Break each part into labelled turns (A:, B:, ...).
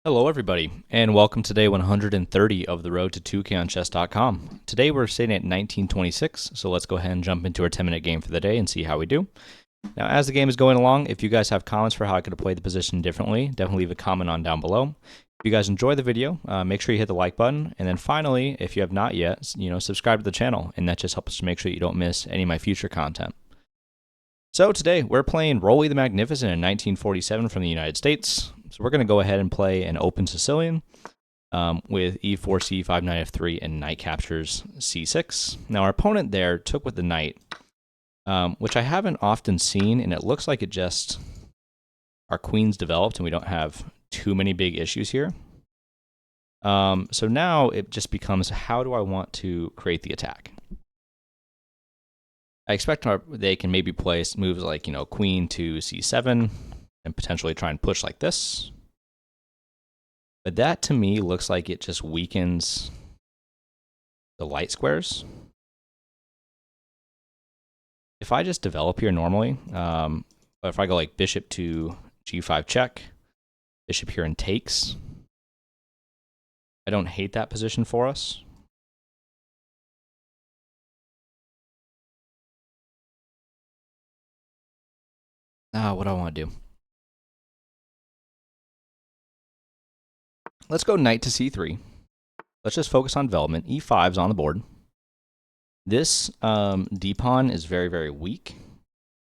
A: Hello everybody, and welcome to day 130 of the road to 2konchess.com. Today we're sitting at 1926, so let's go ahead and jump into our 10-minute game for the day and see how we do. Now, as the game is going along, if you guys have comments for how I could have played the position differently, definitely leave a comment on down below. If you guys enjoy the video, make sure you hit the like button, and then finally, if you have not yet, subscribe to the channel, and that just helps to make sure you don't miss any of my future content. So today we're playing Rolly the Magnificent in 1947 from the United States. So we're going to go ahead and play an open Sicilian with e4, c5, knight f3, and knight captures c6. Now our opponent there took with the knight, which I haven't often seen, and it looks like it just our queen's developed and we don't have too many big issues here. So now it just becomes, how do I want to create the attack? I expect they can maybe play moves like, queen to c7 and potentially try and push like this. But that to me looks like it just weakens the light squares. If I just develop here normally, but if I go like bishop to g5 check, bishop here and takes, I don't hate that position for us. What do I want to do? Let's go knight to c3. Let's just focus on development. e5's on the board. This d-pawn is very, very weak.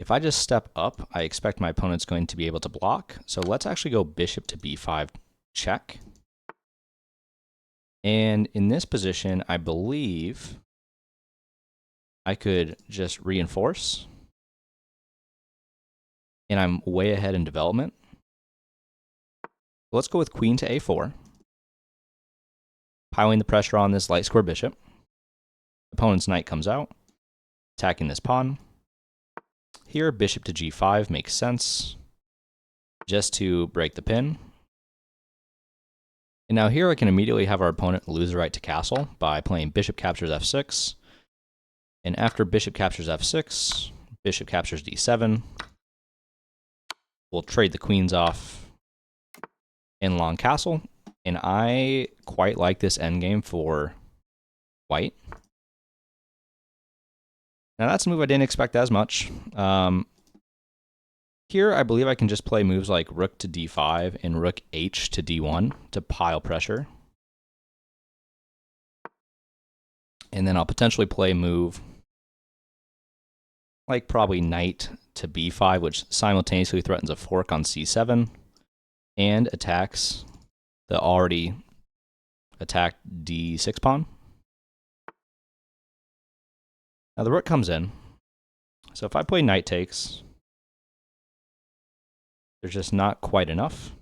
A: If I just step up, I expect my opponent's going to be able to block. So let's actually go bishop to b5 check. And in this position, I believe I could just reinforce. And I'm way ahead in development. Let's go with queen to a4. Piling the pressure on this light square bishop. Opponent's knight comes out, attacking this pawn. Here, bishop to g5 makes sense, just to break the pin. And now here I can immediately have our opponent lose the right to castle by playing bishop captures f6. And after bishop captures f6, bishop captures d7. We'll trade the queens off in long castle. And I quite like this endgame for white. Now that's a move I didn't expect as much. Here, I believe I can just play moves like rook to d5 and rook h to d1 to pile pressure. And then I'll potentially play a move like probably knight to b5, which simultaneously threatens a fork on c7 and attacks the already attacked d6 pawn. Now the rook comes in. So if I play knight takes, there's just not quite enough.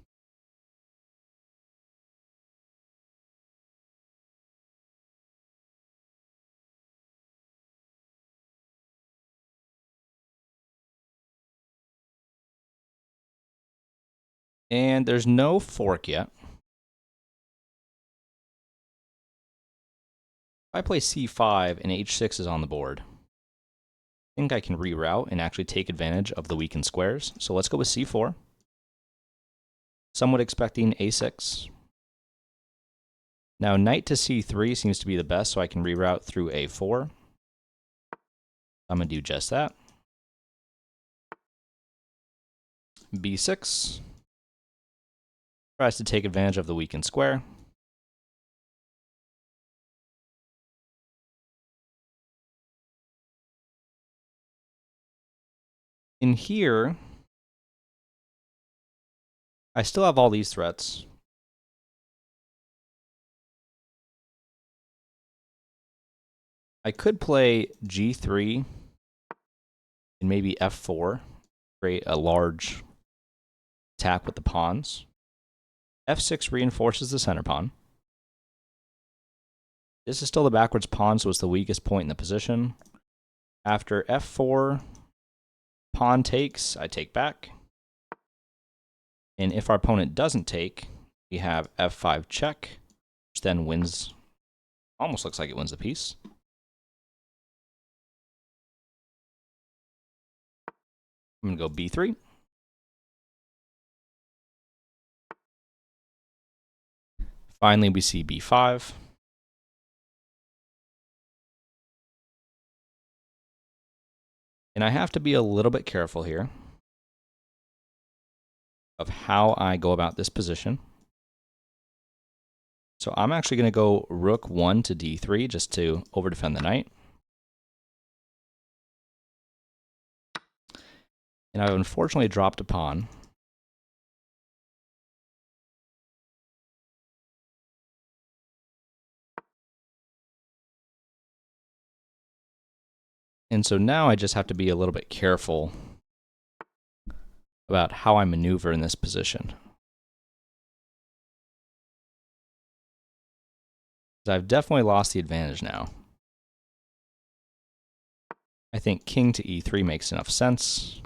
A: And there's no fork yet. If I play c5 and h6 is on the board, I think I can reroute and actually take advantage of the weakened squares. So let's go with c4. Somewhat expecting a6. Now knight to c3 seems to be the best, so I can reroute through a4. I'm going to do just that. b6. Tries to take advantage of the weakened square. In here, I still have all these threats. I could play g3 and maybe f4, create a large attack with the pawns. f6 reinforces the center pawn. This is still the backwards pawn, so it's the weakest point in the position. After f4, pawn takes, I take back. And if our opponent doesn't take, we have f5 check, which then wins, almost looks like it wins the piece. I'm going to go b3. Finally, we see b5. And I have to be a little bit careful here of how I go about this position. So I'm actually going to go rook 1 to d3 just to overdefend the knight. And I've unfortunately dropped a pawn. And so now I just have to be a little bit careful about how I maneuver in this position. I've definitely lost the advantage now. I think king to e3 makes enough sense.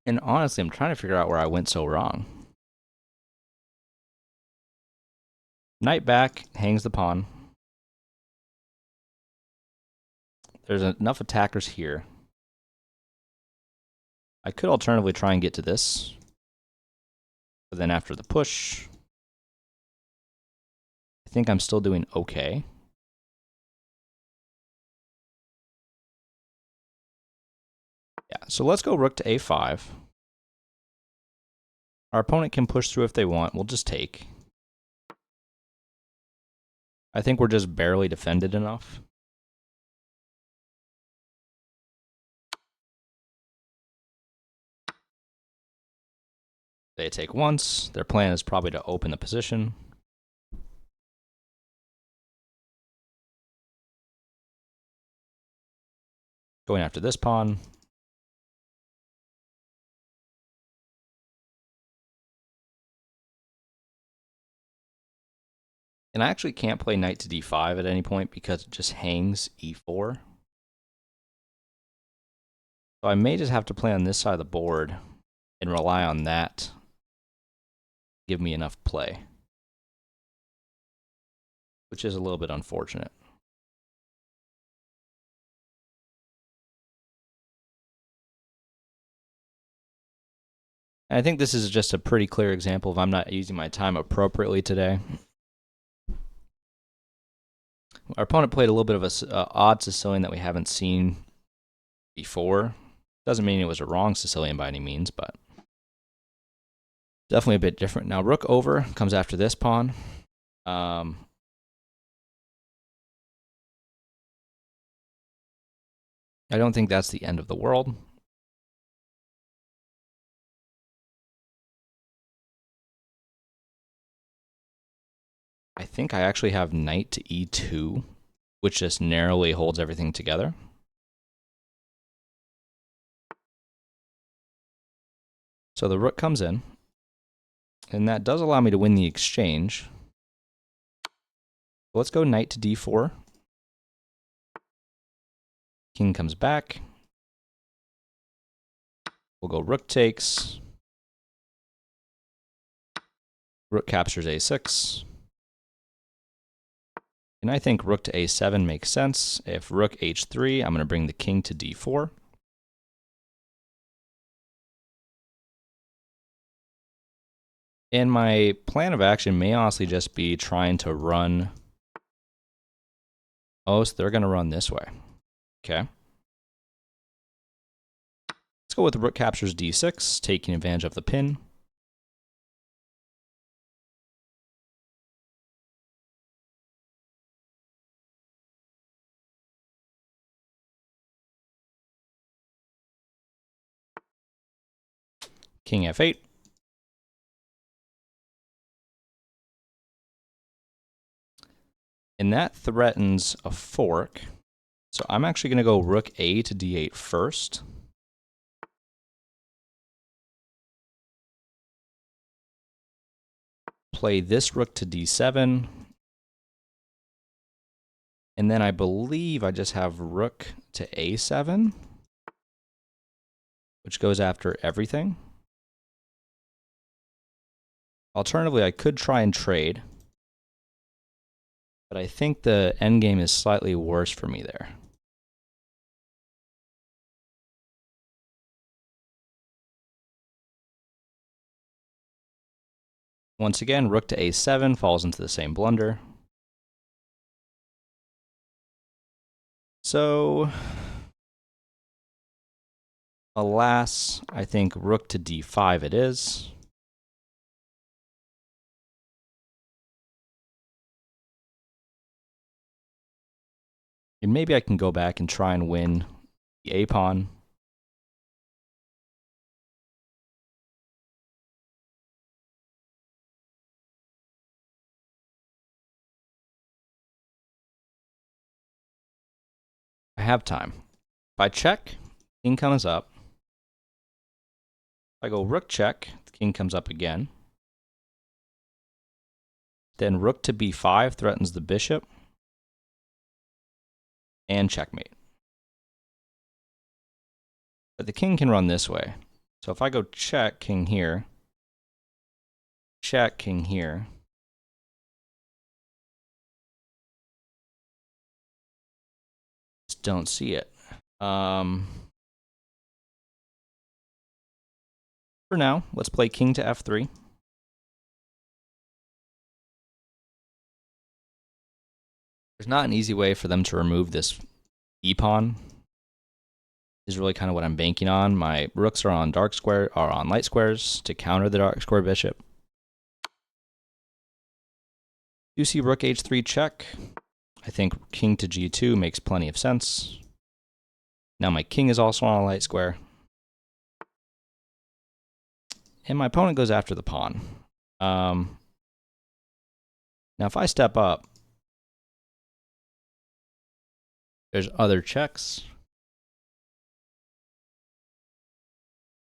A: And honestly, I'm trying to figure out where I went so wrong. Knight back, hangs the pawn. There's enough attackers here. I could alternatively try and get to this. But then after the push, I think I'm still doing okay. Yeah, so let's go rook to a5. Our opponent can push through if they want. We'll just take. I think we're just barely defended enough. They take once. Their plan is probably to open the position. Going after this pawn. And I actually can't play knight to d5 at any point because it just hangs e4. So I may just have to play on this side of the board and rely on that to give me enough play, which is a little bit unfortunate. And I think this is just a pretty clear example of I'm not using my time appropriately today. Our opponent played a little bit of a odd Sicilian that we haven't seen before. Doesn't mean it was a wrong Sicilian by any means, but definitely a bit different. Now rook over comes after this pawn. I don't think that's the end of the world. I think I actually have knight to e2, which just narrowly holds everything together. So the rook comes in, and that does allow me to win the exchange. Let's go knight to d4. King comes back. We'll go rook takes. Rook captures a6. And I think rook to a7 makes sense. If rook h3, I'm going to bring the king to d4. And my plan of action may honestly just be trying to run. Oh, so they're going to run this way. Okay. Let's go with rook captures d6, taking advantage of the pin. King f8. And that threatens a fork. So I'm actually going to go rook a to d8 first. Play this rook to d7. And then I believe I just have rook to a7, which goes after everything. Alternatively, I could try and trade, but I think the endgame is slightly worse for me there. Once again, rook to a7 falls into the same blunder. So, alas, I think rook to d5 it is. And maybe I can go back and try and win the a-pawn. I have time. If I check, king comes up. If I go rook check, the king comes up again. Then rook to b5 threatens the bishop. And checkmate. But the king can run this way. So if I go check, king here, check, king here, just don't see it. For now, let's play king to f3. There's not an easy way for them to remove this e-pawn. Is really kind of what I'm banking on. My rooks are on light squares to counter the dark square bishop. You see rook h3 check. I think king to g2 makes plenty of sense. Now my king is also on a light square. And my opponent goes after the pawn. Now if I step up, there's other checks.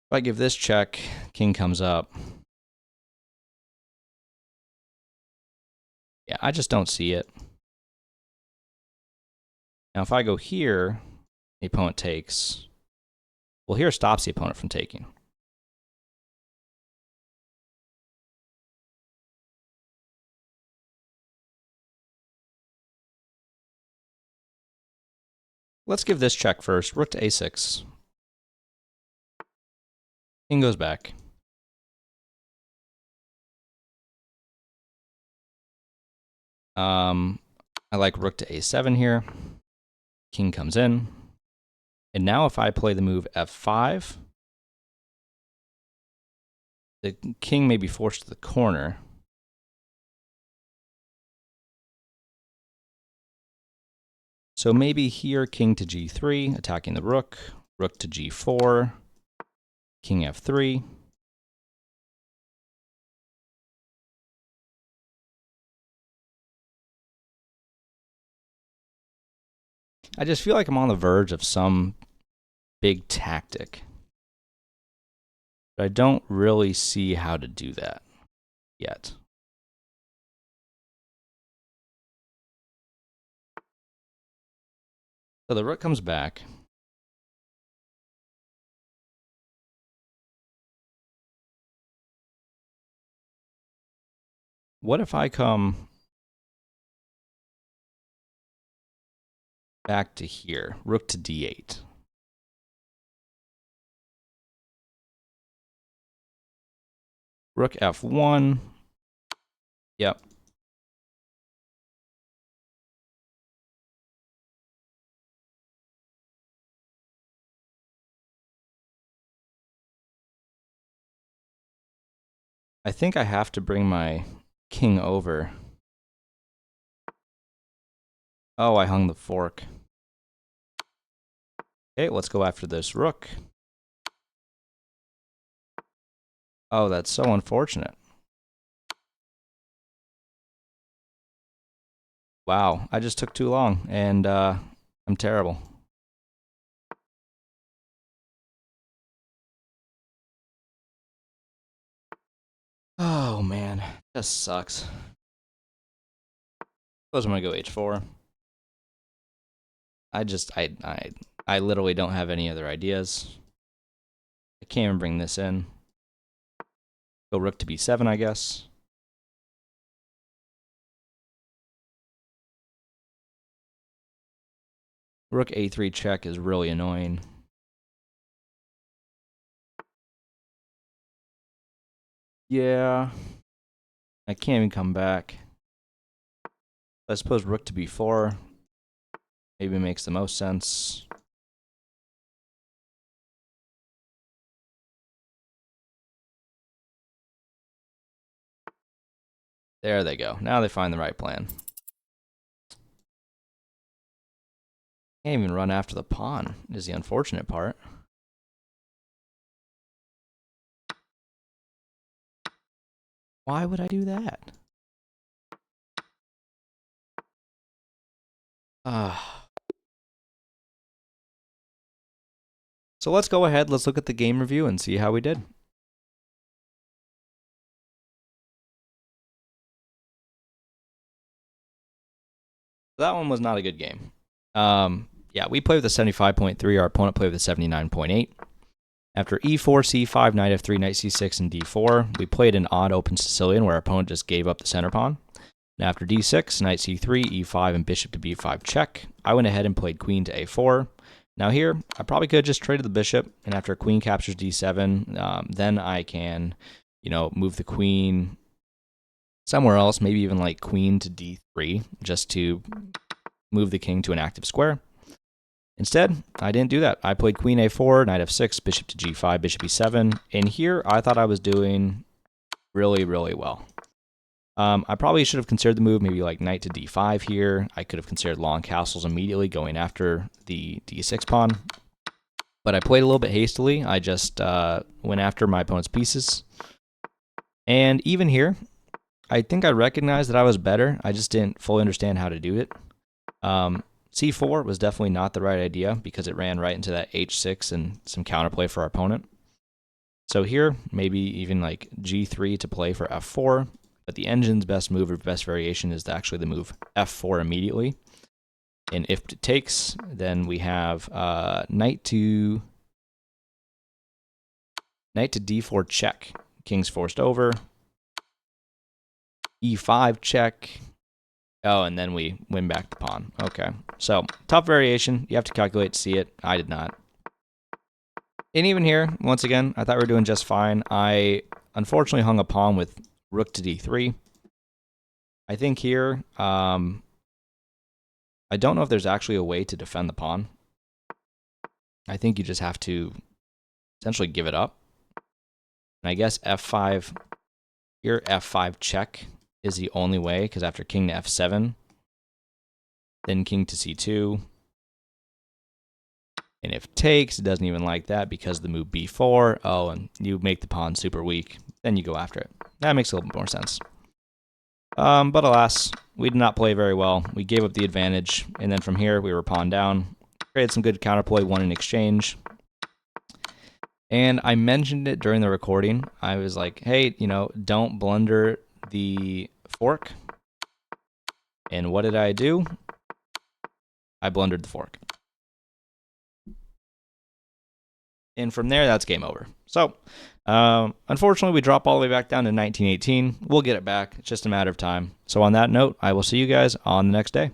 A: If I give this check, king comes up. Yeah, I just don't see it. Now if I go here, the opponent takes. Well, here stops the opponent from taking. Let's give this check first. Rook to a6. King goes back. I like rook to a7 here. King comes in. And now if I play the move f5, the king may be forced to the corner. So maybe here, king to g3, attacking the rook. Rook to g4. King f3. I just feel like I'm on the verge of some big tactic. But I don't really see how to do that yet. So the rook comes back. What if I come back to here? Rook to d8. Rook f1. Yep. I think I have to bring my king over. Oh, I hung the fork. Okay, let's go after this rook. Oh, that's so unfortunate. Wow, I just took too long, and I'm terrible. Oh, man, this sucks. Suppose I'm gonna go h4. I literally don't have any other ideas. I can't even bring this in. Go rook to b7, I guess. Rook a3 check is really annoying. Yeah. I can't even come back. I suppose rook to b4 maybe makes the most sense. There they go. Now they find the right plan. Can't even run after the pawn is the unfortunate part. Why would I do that? So let's go ahead. Let's look at the game review and see how we did. That one was not a good game. Yeah, we played with a 75.3. Our opponent played with a 79.8. After e4, c5, knight f3, knight c6, and d4, we played an odd open Sicilian where our opponent just gave up the center pawn. Now after d6, knight c3, e5, and bishop to b5 check, I went ahead and played queen to a4. Now here, I probably could have just traded the bishop, and after queen captures d7, then I can, move the queen somewhere else, maybe even like queen to d3, just to move the king to an active square. Instead, I didn't do that. I played queen a4, knight f6, bishop to g5, bishop e7, and here I thought I was doing really, really well. I probably should have considered the move, maybe like knight to d5 here. I could have considered long castles immediately going after the d6 pawn, but I played a little bit hastily. I just went after my opponent's pieces, and even here, I think I recognized that I was better. I just didn't fully understand how to do it. C4 was definitely not the right idea because it ran right into that h6 and some counterplay for our opponent. So here, maybe even like g3 to play for f4, but the engine's best move or best variation is actually the move f4 immediately. And if it takes, then we have knight to d4 check. King's forced over. e5 check. Oh, and then we win back the pawn. Okay. So, tough variation. You have to calculate to see it. I did not. And even here, once again, I thought we were doing just fine. I unfortunately hung a pawn with rook to d3. I think here, I don't know if there's actually a way to defend the pawn. I think you just have to essentially give it up. And I guess f5, here f5 check is the only way, because after king to f7, then king to c2, and if takes, it doesn't even like that because of the move b4. Oh, and you make the pawn super weak, then you go after it. That makes a little bit more sense. But alas, we did not play very well. We gave up the advantage, and then from here, we were pawn down. Created some good counterplay, won in exchange. And I mentioned it during the recording. I was like, hey, don't blunder the fork. And what did I do? I blundered the fork. And from there, that's game over. So, unfortunately, we drop all the way back down to 1918. We'll get it back. It's just a matter of time. So on that note, I will see you guys on the next day.